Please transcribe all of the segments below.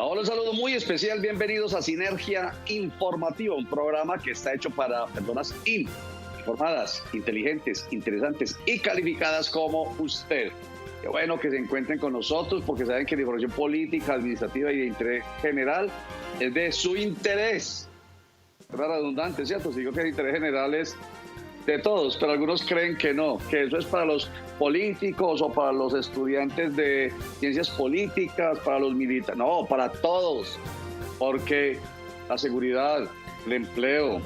Hola, hola, un saludo muy especial. Bienvenidos a Sinergia Informativa, un programa que está hecho para personas informadas, inteligentes, interesantes y calificadas como usted. Qué bueno que se encuentren con nosotros porque saben que la información política, administrativa y de interés general es de su interés. Es redundante, ¿cierto? Si digo que el interés general es de todos, pero algunos creen que no, que eso es para los políticos o para los estudiantes de ciencias políticas, para los militares. No, para todos, porque la seguridad, el empleo,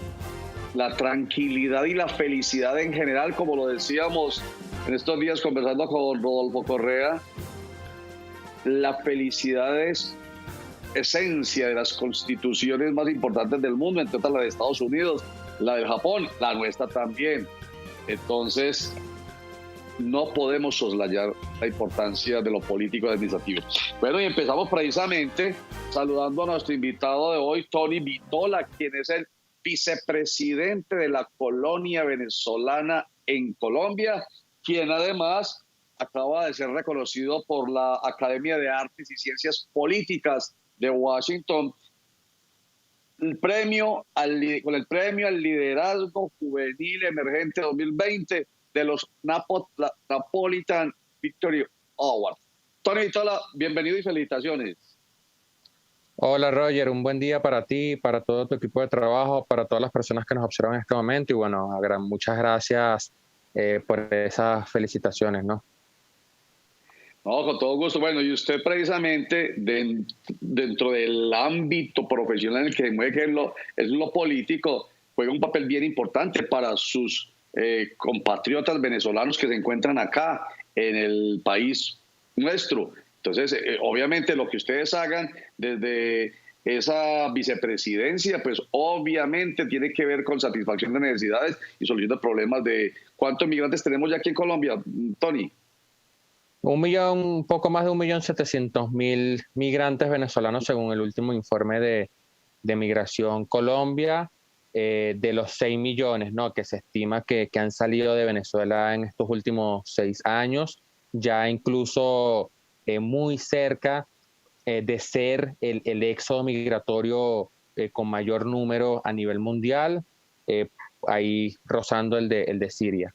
la tranquilidad y la felicidad en general, como lo decíamos en estos días conversando con Rodolfo Correa, la felicidad es esencia de las constituciones más importantes del mundo, entre otras la de Estados Unidos, la de Japón, la nuestra también. Entonces, no podemos soslayar la importancia de lo político y administrativo. Bueno, y empezamos precisamente saludando a nuestro invitado de hoy, Tony Vitola, quien es el vicepresidente de la colonia venezolana en Colombia, quien además acaba de ser reconocido por la Academia de Artes y Ciencias Políticas de Washington con el premio al liderazgo juvenil emergente 2020 de los Napolitan Victory Awards. Tony Vitola, bienvenido y felicitaciones. Hola Roger, un buen día para ti, para todo tu equipo de trabajo, para todas las personas que nos observan en este momento y bueno, muchas gracias por esas felicitaciones, ¿no? No, con todo gusto. Bueno, y usted precisamente dentro del ámbito profesional en el que se mueve, que es lo político, juega un papel bien importante para sus compatriotas venezolanos que se encuentran acá en el país nuestro. Entonces, obviamente lo que ustedes hagan desde esa vicepresidencia, pues obviamente tiene que ver con satisfacción de necesidades y solución de problemas de cuántos migrantes tenemos ya aquí en Colombia, Tony. Un poco más de 1.700.000 migrantes venezolanos según el último informe de Migración Colombia, de los 6 millones, ¿no?, que se estima que han salido de Venezuela en estos últimos 6 años, ya incluso muy cerca de ser el éxodo migratorio con mayor número a nivel mundial, ahí rozando el de Siria.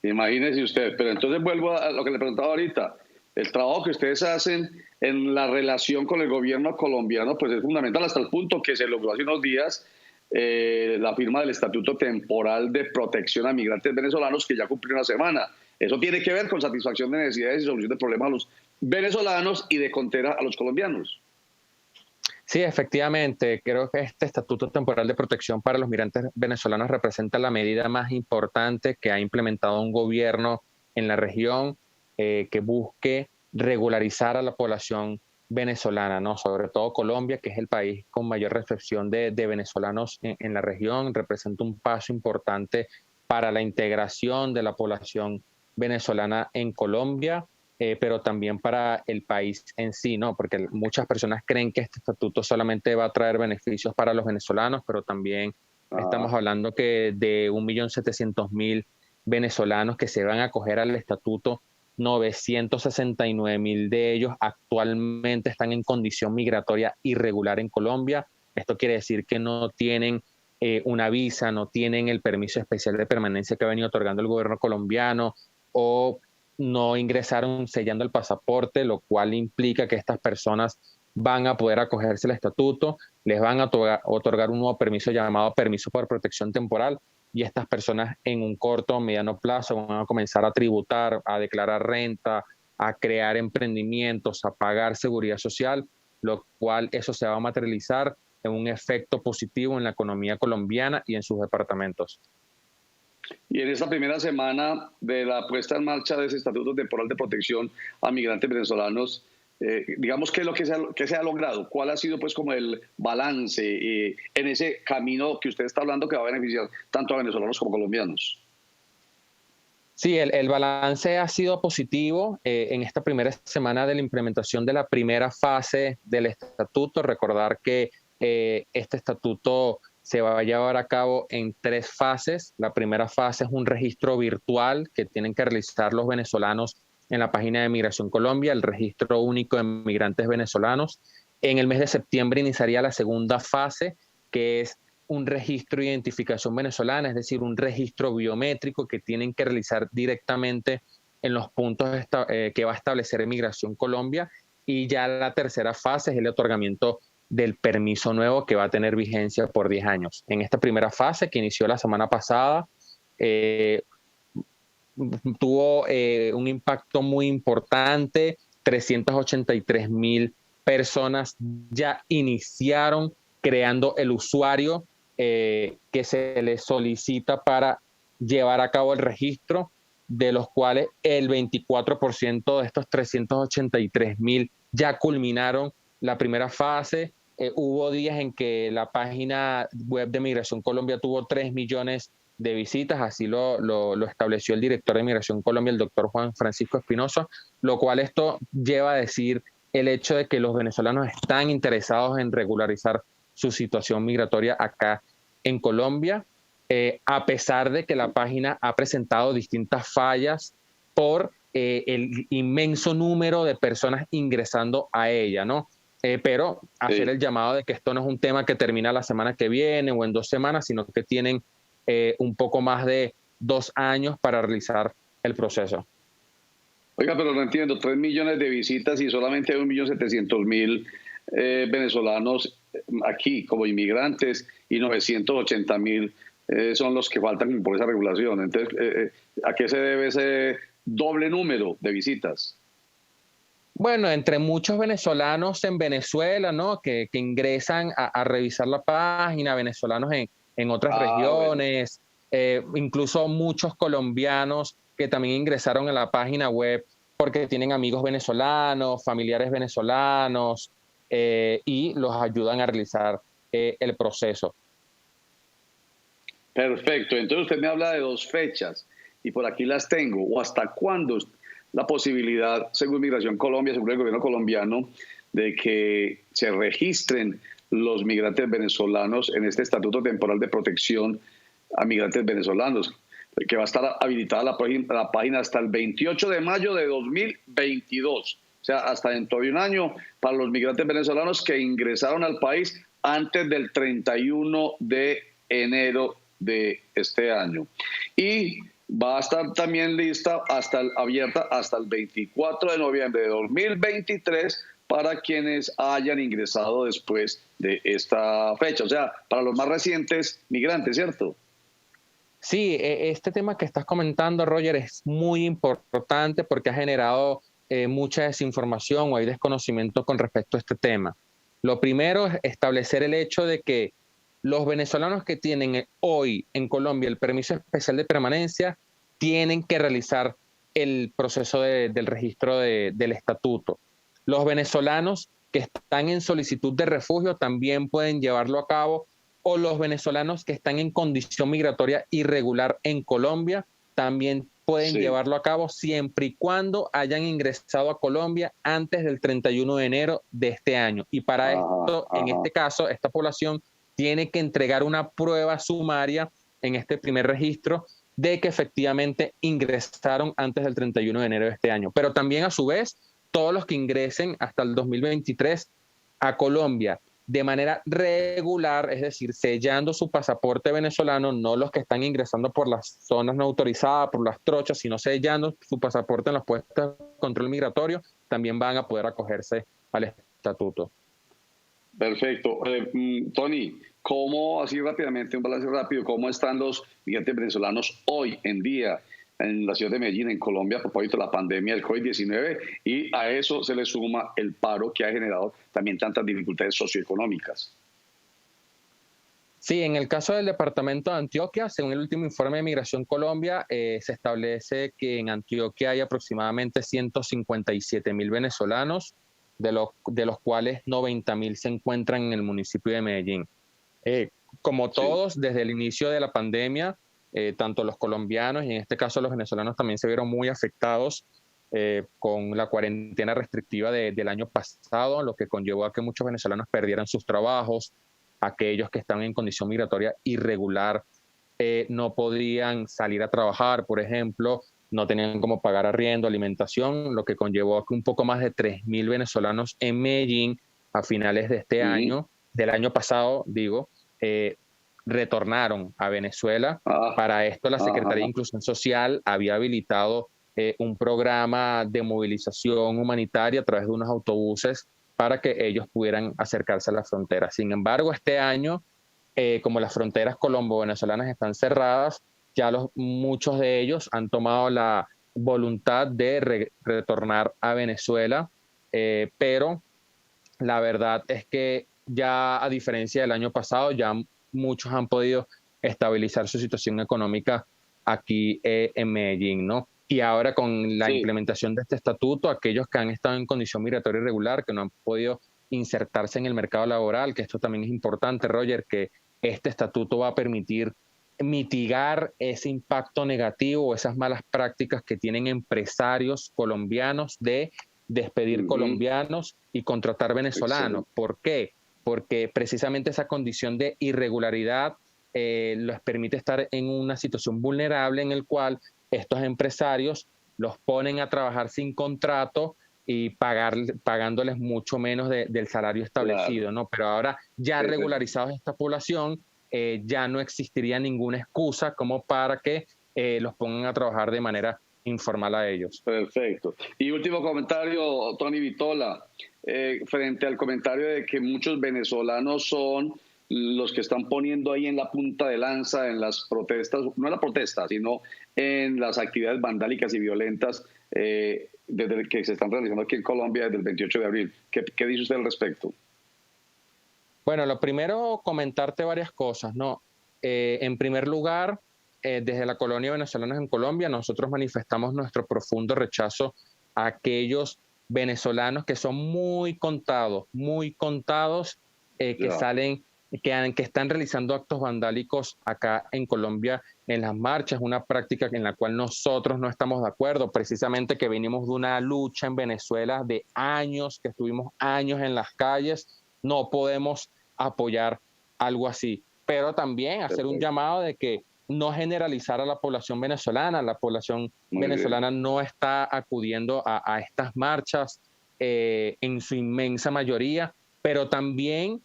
Imagínese usted, pero entonces vuelvo a lo que le preguntaba ahorita. El trabajo que ustedes hacen en la relación con el gobierno colombiano pues es fundamental hasta el punto que se logró hace unos días la firma del Estatuto Temporal de Protección a Migrantes Venezolanos que ya cumplió una semana. Eso tiene que ver con satisfacción de necesidades y solución de problemas a los venezolanos y de contera a los colombianos. Sí, efectivamente, creo que este Estatuto Temporal de Protección para los Migrantes Venezolanos representa la medida más importante que ha implementado un gobierno en la región que busque regularizar a la población venezolana, ¿no? Sobre todo Colombia, que es el país con mayor recepción de venezolanos en la región, representa un paso importante para la integración de la población venezolana en Colombia. Pero también para el país en sí, ¿no? Porque muchas personas creen que este estatuto solamente va a traer beneficios para los venezolanos, pero también estamos hablando que de 1.700.000 venezolanos que se van a acoger al estatuto, 969.000 de ellos actualmente están en condición migratoria irregular en Colombia. Esto quiere decir que no tienen una visa, no tienen el permiso especial de permanencia que ha venido otorgando el gobierno colombiano o no ingresaron sellando el pasaporte, lo cual implica que estas personas van a poder acogerse al estatuto, les van a otorgar un nuevo permiso llamado permiso por protección temporal y estas personas en un corto o mediano plazo van a comenzar a tributar, a declarar renta, a crear emprendimientos, a pagar seguridad social, lo cual eso se va a materializar en un efecto positivo en la economía colombiana y en sus departamentos. Y en esta primera semana de la puesta en marcha de ese Estatuto Temporal de Protección a Migrantes Venezolanos, digamos, ¿qué es lo que se ha logrado? ¿Cuál ha sido pues como el balance en ese camino que usted está hablando que va a beneficiar tanto a venezolanos como colombianos? Sí, el balance ha sido positivo en esta primera semana de la implementación de la primera fase del estatuto. Recordar que este estatuto se va a llevar a cabo en 3 fases. La primera fase es un registro virtual que tienen que realizar los venezolanos en la página de Migración Colombia, el registro único de migrantes venezolanos. En el mes de septiembre iniciaría la segunda fase, que es un registro de identificación venezolana, es decir, un registro biométrico que tienen que realizar directamente en los puntos que va a establecer Migración Colombia. Y ya la tercera fase es el otorgamiento del permiso nuevo que va a tener vigencia por 10 años. En esta primera fase, que inició la semana pasada, tuvo un impacto muy importante. 383,000 personas ya iniciaron creando el usuario que se les solicita para llevar a cabo el registro, de los cuales el 24% de estos 383,000 ya culminaron la primera fase. Hubo días en que la página web de Migración Colombia tuvo 3 millones de visitas, así lo estableció el director de Migración Colombia, el doctor Juan Francisco Espinosa, lo cual esto lleva a decir el hecho de que los venezolanos están interesados en regularizar su situación migratoria acá en Colombia, a pesar de que la página ha presentado distintas fallas por el inmenso número de personas ingresando a ella, ¿no? Pero hacer el llamado de que esto no es un tema que termina la semana que viene o en 2 semanas, sino que tienen un poco más de 2 años para realizar el proceso. Oiga, pero no entiendo, 3 millones de visitas y solamente hay 1.700.000 venezolanos aquí como inmigrantes y 980,000 son los que faltan por esa regulación. Entonces, ¿a qué se debe ese doble número de visitas? Bueno, entre muchos venezolanos en Venezuela, ¿no? Que ingresan a revisar la página, venezolanos en otras regiones, bueno. Incluso muchos colombianos que también ingresaron a la página web porque tienen amigos venezolanos, familiares venezolanos, y los ayudan a realizar el proceso. Perfecto. Entonces usted me habla de 2 fechas y por aquí las tengo. ¿O hasta cuándo la posibilidad, según Migración Colombia, según el gobierno colombiano, de que se registren los migrantes venezolanos en este estatuto temporal de protección a migrantes venezolanos, que va a estar habilitada la página hasta el 28 de mayo de 2022? O sea, hasta dentro de un año para los migrantes venezolanos que ingresaron al país antes del 31 de enero de este año. Y va a estar también lista abierta hasta el 24 de noviembre de 2023 para quienes hayan ingresado después de esta fecha. O sea, para los más recientes migrantes, ¿cierto? Sí, este tema que estás comentando, Roger, es muy importante porque ha generado mucha desinformación o hay desconocimiento con respecto a este tema. Lo primero es establecer el hecho de que los venezolanos que tienen hoy en Colombia el permiso especial de permanencia tienen que realizar el proceso del registro del estatuto. Los venezolanos que están en solicitud de refugio también pueden llevarlo a cabo, o los venezolanos que están en condición migratoria irregular en Colombia también pueden llevarlo a cabo siempre y cuando hayan ingresado a Colombia antes del 31 de enero de este año. Y para esto, en este caso, esta población tiene que entregar una prueba sumaria en este primer registro de que efectivamente ingresaron antes del 31 de enero de este año. Pero también, a su vez, todos los que ingresen hasta el 2023 a Colombia de manera regular, es decir, sellando su pasaporte venezolano, no los que están ingresando por las zonas no autorizadas, por las trochas, sino sellando su pasaporte en los puestos de control migratorio, también van a poder acogerse al estatuto. Perfecto. Tony, ¿cómo, así rápidamente, un balance rápido, cómo están los migrantes venezolanos hoy en día en la ciudad de Medellín, en Colombia, a propósito de la pandemia del COVID-19? Y a eso se le suma el paro que ha generado también tantas dificultades socioeconómicas. Sí, en el caso del departamento de Antioquia, según el último informe de Migración Colombia, se establece que en Antioquia hay aproximadamente 157,000 venezolanos, de los cuales 90,000 se encuentran en el municipio de Medellín. Como todos, desde el inicio de la pandemia, tanto los colombianos y en este caso los venezolanos también se vieron muy afectados con la cuarentena restrictiva del año pasado, lo que conllevó a que muchos venezolanos perdieran sus trabajos, aquellos que están en condición migratoria irregular no podían salir a trabajar, por ejemplo, no tenían cómo pagar arriendo, alimentación, lo que conllevó a que un poco más de 3.000 venezolanos en Medellín a finales de este año, del año pasado, digo, retornaron a Venezuela. Para esto la Secretaría de Inclusión Social había habilitado un programa de movilización humanitaria a través de unos autobuses para que ellos pudieran acercarse a la frontera. Sin embargo, este año, como las fronteras colombo-venezolanas están cerradas, ya muchos de ellos han tomado la voluntad de retornar a Venezuela, pero la verdad es que ya a diferencia del año pasado, ya muchos han podido estabilizar su situación económica aquí en Medellín, ¿no? Y ahora con la implementación de este estatuto, aquellos que han estado en condición migratoria irregular, que no han podido insertarse en el mercado laboral, que esto también es importante, Roger, que este estatuto va a permitir mitigar ese impacto negativo, esas malas prácticas que tienen empresarios colombianos de despedir colombianos y contratar venezolanos. ¿Por qué? Porque precisamente esa condición de irregularidad les permite estar en una situación vulnerable en el cual estos empresarios los ponen a trabajar sin contrato y pagándoles mucho menos del salario establecido, ¿no? Pero ahora ya regularizados esta población, ya no existiría ninguna excusa como para que los pongan a trabajar de manera informal a ellos. Perfecto. Y último comentario, Tony Vitola, frente al comentario de que muchos venezolanos son los que están poniendo ahí en la punta de lanza en las protestas, no en la protesta, sino en las actividades vandálicas y violentas desde que se están realizando aquí en Colombia desde el 28 de abril. ¿Qué dice usted al respecto? Bueno, lo primero, comentarte varias cosas, ¿no? En primer lugar, desde la colonia venezolana en Colombia, nosotros manifestamos nuestro profundo rechazo a aquellos venezolanos que son muy contados, que salen, que están realizando actos vandálicos acá en Colombia en las marchas, una práctica en la cual nosotros no estamos de acuerdo, precisamente que venimos de una lucha en Venezuela de años, que estuvimos años en las calles, no podemos apoyar algo así, pero también hacer un llamado de que no generalizar a la población venezolana. La población venezolana no está acudiendo a estas marchas en su inmensa mayoría, pero también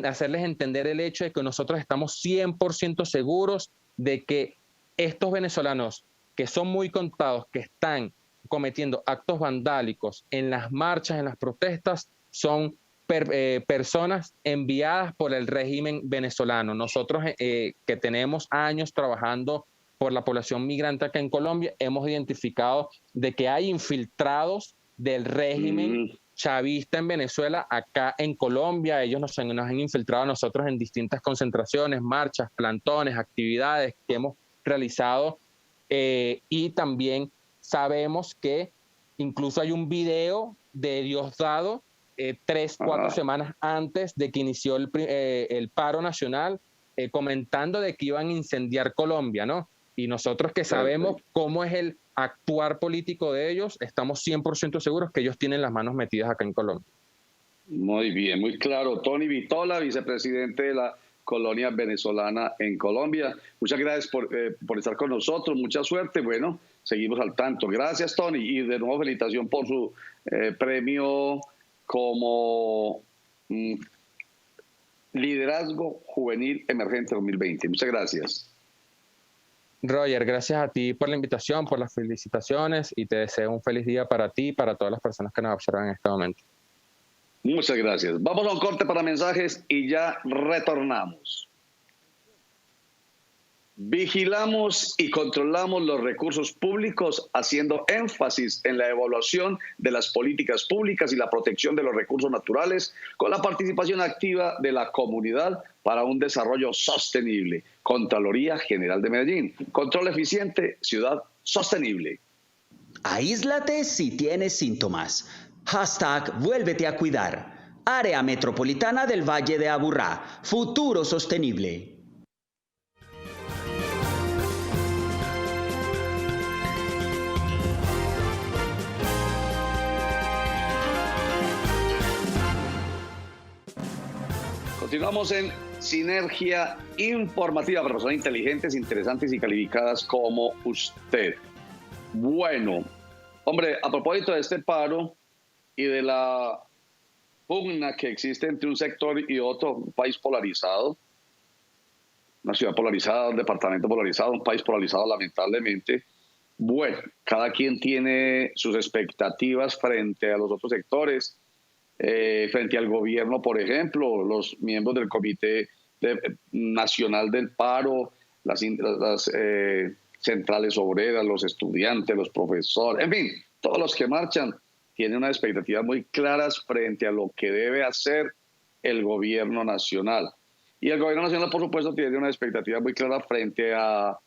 hacerles entender el hecho de que nosotros estamos 100% seguros de que estos venezolanos, que son muy contados, que están cometiendo actos vandálicos en las marchas, en las protestas, son personas enviadas por el régimen venezolano. Nosotros que tenemos años trabajando por la población migrante acá en Colombia, hemos identificado de que hay infiltrados del régimen chavista en Venezuela acá en Colombia. Ellos nos han infiltrado a nosotros en distintas concentraciones, marchas, plantones, actividades que hemos realizado y también sabemos que incluso hay un video de Diosdado 3-4 semanas antes de que inició el paro nacional, comentando de que iban a incendiar Colombia, ¿no? Y nosotros que sabemos cómo es el actuar político de ellos, estamos 100% seguros que ellos tienen las manos metidas acá en Colombia. Muy bien, muy claro. Tony Vitola, vicepresidente de la colonia venezolana en Colombia. Muchas gracias por estar con nosotros. Mucha suerte. Bueno, seguimos al tanto. Gracias, Tony. Y de nuevo, felicitación por su premio como Liderazgo Juvenil Emergente 2020. Muchas gracias. Roger, gracias a ti por la invitación, por las felicitaciones y te deseo un feliz día para ti y para todas las personas que nos observan en este momento. Muchas gracias. Vamos a un corte para mensajes y ya retornamos. Vigilamos y controlamos los recursos públicos haciendo énfasis en la evaluación de las políticas públicas y la protección de los recursos naturales con la participación activa de la comunidad para un desarrollo sostenible. Contraloría General de Medellín. Control eficiente, ciudad sostenible. Aíslate si tienes síntomas. #Vuélvete a cuidar. Área Metropolitana del Valle de Aburrá. Futuro sostenible. Continuamos en Sinergia informativa para personas inteligentes, interesantes y calificadas como usted. Bueno, hombre, a propósito de este paro y de la pugna que existe entre un sector y otro, un país polarizado, una ciudad polarizada, un departamento polarizado, un país polarizado lamentablemente. Bueno, cada quien tiene sus expectativas frente a los otros sectores, frente al gobierno, por ejemplo, los miembros del Comité Nacional del Paro, las centrales obreras, los estudiantes, los profesores, en fin, todos los que marchan tienen unas expectativas muy claras frente a lo que debe hacer el gobierno nacional. Y el gobierno nacional, por supuesto, tiene una expectativa muy clara frente a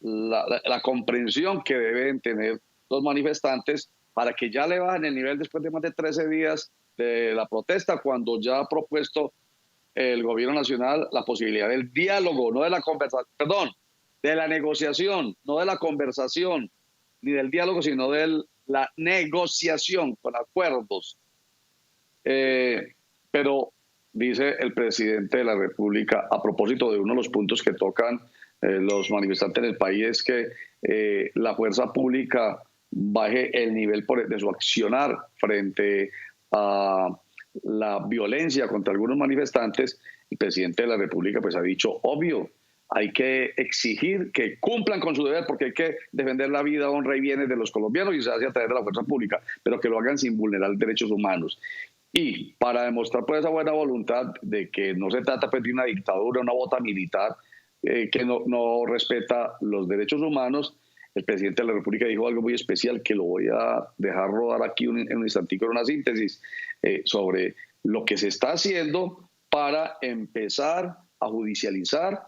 la comprensión que deben tener los manifestantes para que ya le bajen el nivel después de más de 13 días de la protesta, cuando ya ha propuesto el gobierno nacional la posibilidad del diálogo, no de la conversación, perdón, de la negociación, no de la conversación, ni del diálogo, sino de la negociación con acuerdos. Pero dice el presidente de la República, a propósito de uno de los puntos que tocan los manifestantes del país, es que la fuerza pública baje el nivel de su accionar frente a la violencia contra algunos manifestantes. El presidente de la República pues ha dicho, obvio, hay que exigir que cumplan con su deber, porque hay que defender la vida, honra y bienes de los colombianos, y se hace a través de la fuerza pública, pero que lo hagan sin vulnerar derechos humanos. Y para demostrar pues esa buena voluntad de que no se trata pues de una dictadura, una bota militar que no respeta los derechos humanos, el presidente de la República dijo algo muy especial que lo voy a dejar rodar aquí en un instantico, en una síntesis sobre lo que se está haciendo para empezar a judicializar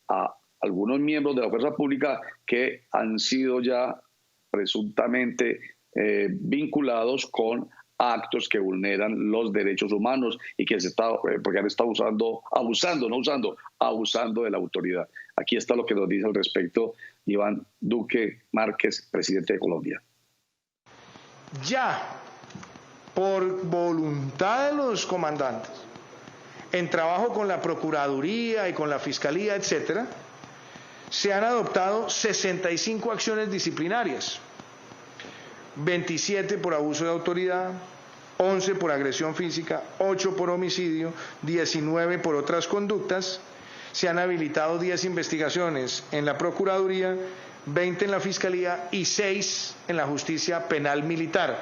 a algunos miembros de la fuerza pública que han sido ya presuntamente vinculados con actos que vulneran los derechos humanos y que porque han estado abusando de la autoridad. Aquí está lo que nos dice al respecto Iván Duque Márquez, presidente de Colombia. Ya, por voluntad de los comandantes, en trabajo con la Procuraduría y con la Fiscalía, etcétera, se han adoptado 65 acciones disciplinarias, 27 por abuso de autoridad, 11 por agresión física, 8 por homicidio, 19 por otras conductas. Se han habilitado 10 investigaciones en la Procuraduría, 20 en la Fiscalía y 6 en la Justicia Penal Militar,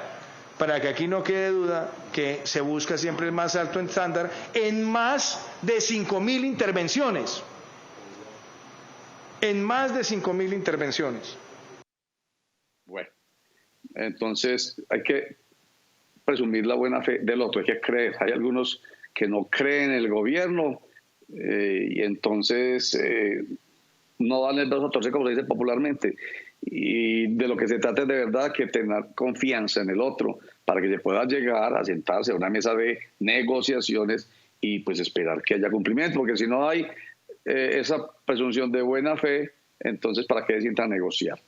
para que aquí no quede duda que se busca siempre el más alto estándar en más de 5.000 intervenciones. En más de 5.000 intervenciones. Bueno, entonces hay que presumir la buena fe del otro, hay que creer. Hay algunos que no creen en el gobierno y entonces no dan el brazo a torcer, como se dice popularmente. Y de lo que se trata es de verdad que tener confianza en el otro para que se pueda llegar a sentarse a una mesa de negociaciones y pues esperar que haya cumplimiento, porque si no hay esa presunción de buena fe, entonces ¿para qué se sientan a negociar?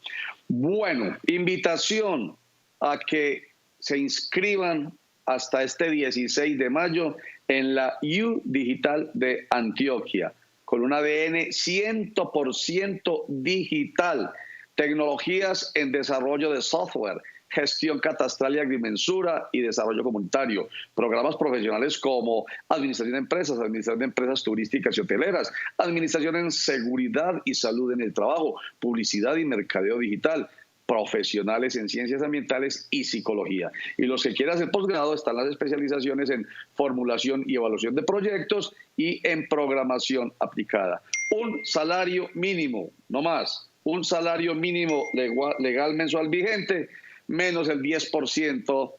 Bueno, invitación a que se inscriban hasta este 16 de mayo en la U Digital de Antioquia, con un ADN 100% digital, tecnologías en desarrollo de software, gestión catastral y agrimensura y desarrollo comunitario, programas profesionales como administración de empresas turísticas y hoteleras, administración en seguridad y salud en el trabajo, publicidad y mercadeo digital, profesionales en ciencias ambientales y psicología. Y los que quieran hacer posgrado están las especializaciones en formulación y evaluación de proyectos y en programación aplicada. Un salario mínimo, no más, un salario mínimo legal mensual vigente, menos el 10%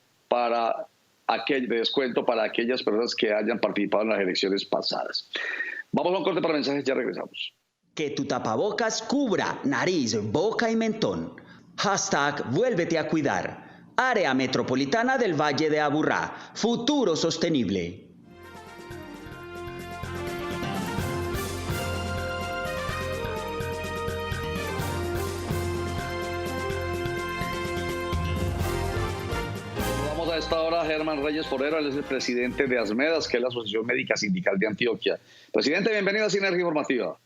de descuento para aquellas personas que hayan participado en las elecciones pasadas. Vamos a un corte para mensajes, ya regresamos. Que tu tapabocas cubra nariz, boca y mentón. Hashtag vuélvete a cuidar. Área Metropolitana del Valle de Aburrá. Futuro sostenible. a esta hora a Germán Reyes Forero, él es el presidente de ASMEDAS, que es la Asociación Médica Sindical de Antioquia. Presidente, bienvenido a Sinergia Informativa.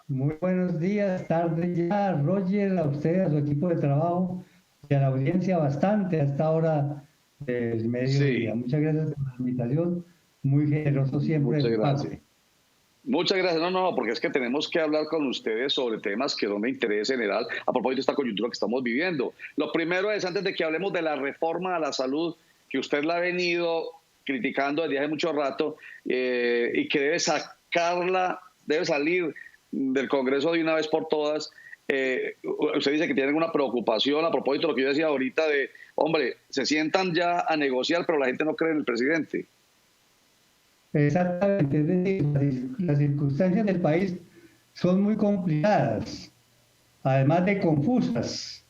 Muy buenos días, tarde ya, Roger, a usted, a su equipo de trabajo y a la audiencia bastante a esta hora del mediodía. Sí. Muchas gracias por la invitación, muy generoso siempre. Muchas gracias. Muchas gracias. No, porque es que tenemos que hablar con ustedes sobre temas que son de interés general a propósito de esta coyuntura que estamos viviendo. Lo primero es, antes de que hablemos de la reforma a la salud, que usted la ha venido criticando desde hace mucho rato y que debe salir del Congreso de una vez por todas. Usted dice que tienen una preocupación a propósito de lo que yo decía ahorita de, hombre, se sientan ya a negociar, pero la gente no cree en el presidente. Exactamente, es decir, las circunstancias del país son muy complicadas, además de confusas,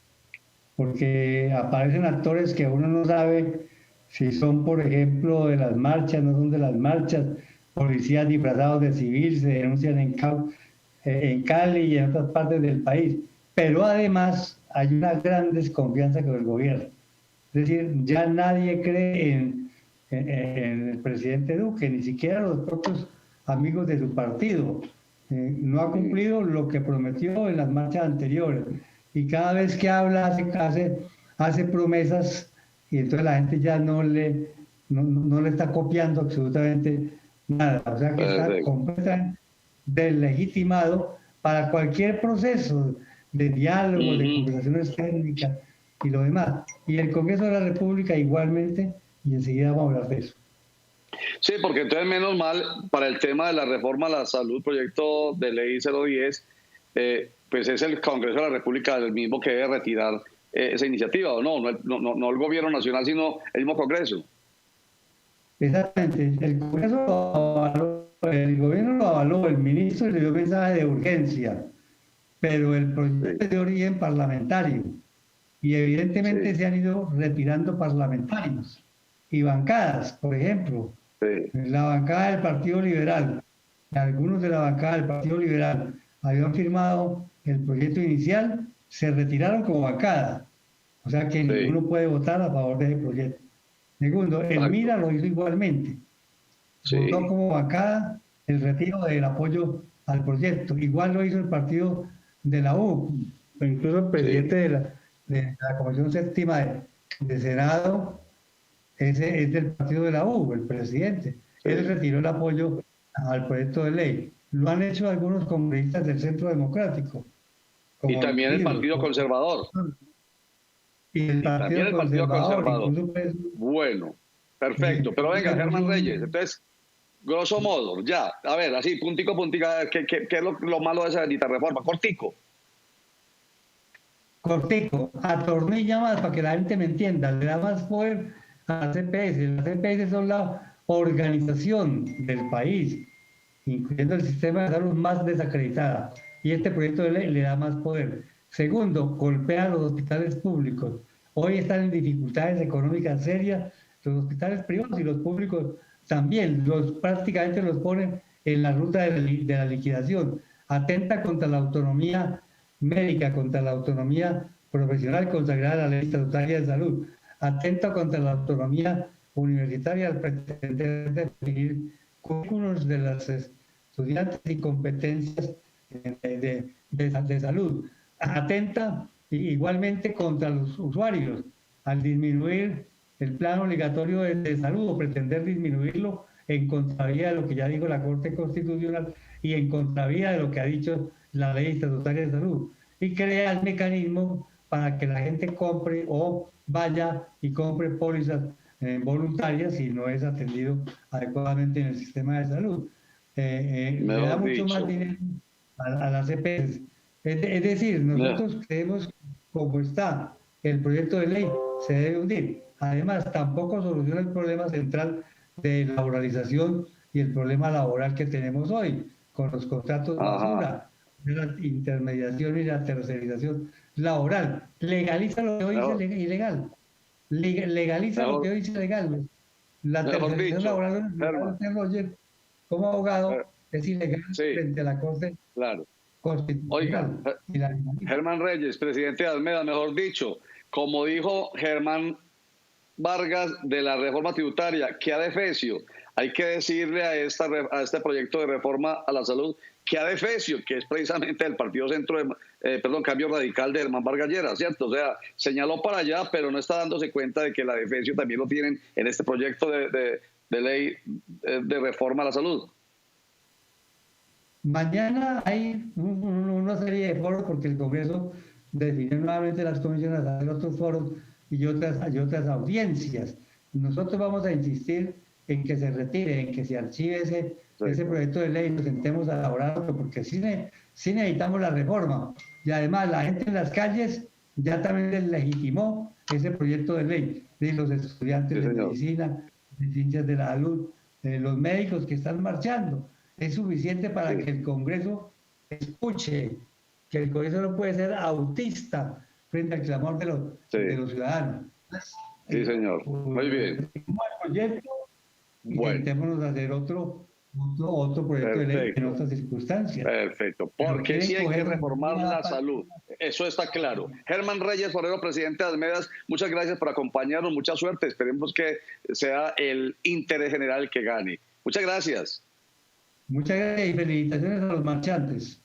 porque aparecen actores que uno no sabe si son, por ejemplo, de las marchas, no son de las marchas, policías disfrazados de civil, se denuncian en Cali y en otras partes del país, pero además hay una gran desconfianza con el gobierno, es decir, ya nadie cree en el presidente Duque, ni siquiera los propios amigos de su partido. No ha cumplido lo que prometió en las marchas anteriores y cada vez que habla hace promesas y entonces la gente ya no le está copiando absolutamente nada, o sea que está completamente deslegitimado para cualquier proceso de diálogo, de conversaciones técnicas y lo demás. Y el Congreso de la República igualmente, y enseguida vamos a hablar de eso. Sí, porque entonces menos mal para el tema de la reforma a la salud, proyecto de ley 010, pues es el Congreso de la República el mismo que debe retirar esa iniciativa, ¿o no el gobierno nacional, sino el mismo Congreso. Exactamente, el Congreso lo avaló, el gobierno lo avaló, el ministro le dio mensaje de urgencia, pero el proyecto es de origen parlamentario y evidentemente se han ido retirando parlamentarios y bancadas, por ejemplo, la bancada del Partido Liberal, algunos de la bancada del Partido Liberal habían firmado el proyecto inicial, se retiraron como bancada, o sea que ninguno puede votar a favor de ese proyecto. Segundo, el MIRA lo hizo igualmente, votó como bancada el retiro del apoyo al proyecto, igual lo hizo el partido de la U, incluso el presidente de la Comisión Séptima de Senado, ese es del partido de la U, el presidente. Él retiró el apoyo al proyecto de ley. Lo han hecho algunos congresistas del Centro Democrático. Y también el Partido Conservador. Y el Partido Conservador. Pues, bueno, perfecto. Pero venga, Germán Reyes, entonces, grosso modo, ya, a ver, así, puntico, ¿qué es lo malo de esa bendita reforma? Cortico, atornilla más para que la gente me entienda, le da más poder a las CPS. Las CPS son la organización del país, incluyendo el sistema de salud más desacreditada, y este proyecto de ley le da más poder. Segundo, golpea a los hospitales públicos. Hoy están en dificultades económicas serias los hospitales privados y los públicos también, prácticamente los ponen en la ruta de la liquidación. Atenta contra la autonomía médica, contra la autonomía profesional consagrada en la Ley Estatutaria de Salud. Atenta contra la autonomía universitaria al pretender definir currículos de los estudiantes y competencias de salud. Atenta igualmente contra los usuarios al disminuir el plan obligatorio de salud o pretender disminuirlo en contravía de lo que ya dijo la Corte Constitucional y en contravía de lo que ha dicho la Ley Estatutaria de Salud, y crea el mecanismo para que la gente compre o vaya y compre pólizas voluntarias si no es atendido adecuadamente en el sistema de salud. Le da mucho más dinero a las EPS. Es decir, nosotros creemos que como está el proyecto de ley se debe hundir. Además, tampoco soluciona el problema central de laboralización y el problema laboral que tenemos hoy con los contratos basura, de la intermediación y la tercerización laboral. Legaliza lo que hoy es ilegal. Legaliza lo que hoy es ilegal. La tercerización laboral, Roger, como abogado, es ilegal frente a la Corte Constitucional. Oiga, Germán Reyes, presidente de ASMEDAS, mejor dicho, como dijo Germán Vargas de la reforma tributaria, que adefesio. Hay que decirle a este proyecto de reforma a la salud que adefesio, que es precisamente el Partido Cambio Radical de Germán Vargas Lleras, ¿cierto? O sea, señaló para allá, pero no está dándose cuenta de que el adefesio también lo tienen en este proyecto de ley de reforma a la salud. Mañana hay una serie de foros porque el Congreso definió nuevamente las comisiones a hacer otros foros y otras audiencias. Nosotros vamos a insistir en que se retire, en que se archive ese proyecto de ley y nos sentemos a elaborarlo, porque sí necesitamos la reforma. Y además la gente en las calles ya también legitimó ese proyecto de ley, de los estudiantes de medicina, de ciencias de la salud, de los médicos que están marchando. Es suficiente para que el Congreso escuche que el Congreso no puede ser autista frente al clamor de los ciudadanos. Sí, señor. Muy bien. Intentémonos hacer otro proyecto de ley en otras circunstancias. Perfecto, porque sí hay que reformar la salud, eso está claro. Germán Reyes Forero, presidente de Asmedas, muchas gracias por acompañarnos, mucha suerte, esperemos que sea el interés general que gane. Muchas gracias. Muchas gracias y felicitaciones a los marchantes.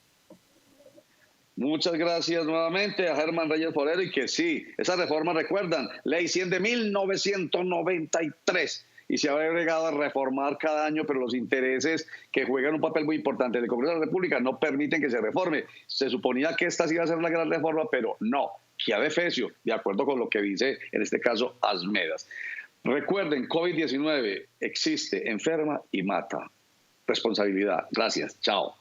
Muchas gracias nuevamente a Germán Reyes Forero, y que sí, esa reforma, recuerdan, ley 100 de 1993, y se ha agregado a reformar cada año, pero los intereses que juegan un papel muy importante en el Congreso de la República no permiten que se reforme. Se suponía que esta sí iba a ser la gran reforma, pero no, que adefesio, de acuerdo con lo que dice en este caso Asmedas. Recuerden, COVID-19 existe, enferma y mata. Responsabilidad. Gracias. Chao.